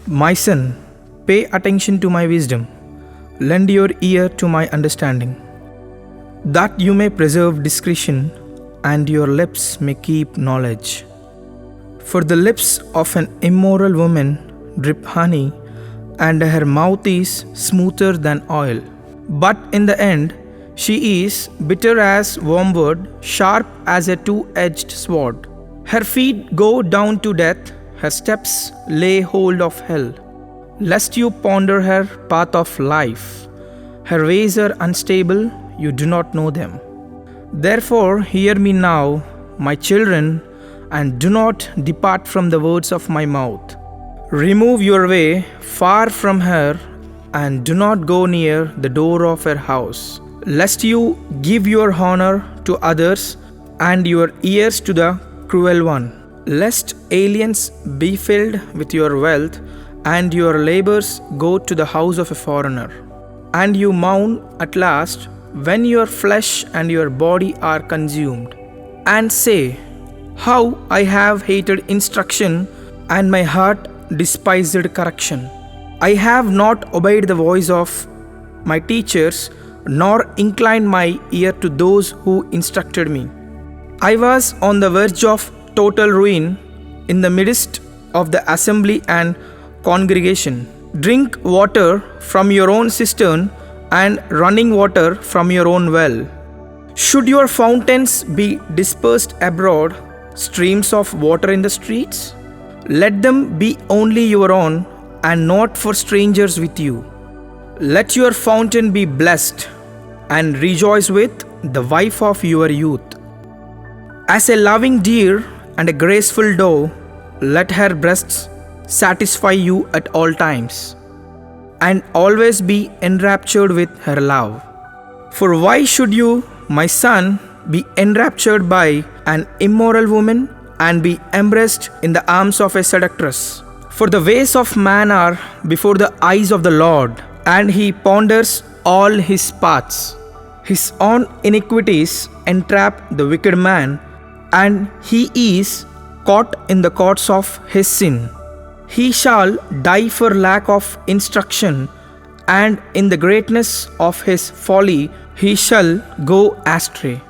My son, pay attention to my wisdom. Lend your ear to my understanding, that you may preserve discretion and your lips may keep knowledge. For the lips of an immoral woman drip honey, and her mouth is smoother than oil. But in the end, she is bitter as wormwood, sharp as a two-edged sword. Her feet go down to death, her steps lay hold of hell. Lest you ponder her path of life, her ways are unstable, you do not know them. Therefore, hear me now, my children, and do not depart from the words of my mouth. Remove your way far from her, and do not go near the door of her house, lest you give your honor to others and your ears to the cruel one. Lest aliens be filled with your wealth, and your labors go to the house of a foreigner. And you mourn at last when your flesh and your body are consumed, and say, how I have hated instruction, and my heart despised correction. I have not obeyed the voice of my teachers, nor inclined my ear to those who instructed me. I was on the verge of total ruin in the midst of the assembly and congregation. Drink water from your own cistern and running water from your own well. Should your fountains be dispersed abroad, streams of water in the streets? Let them be only your own and not for strangers with you. Let your fountain be blessed and rejoice with the wife of your youth. As a loving deer and a graceful doe, let her breasts satisfy you at all times, and always be enraptured with her love. For why should you, my son, be enraptured by an immoral woman and be embraced in the arms of a seductress? For the ways of man are before the eyes of the Lord, and he ponders all his paths. His own iniquities entrap the wicked man, and he is caught in the cords of his sin. He shall die for lack of instruction, and in the greatness of his folly he shall go astray.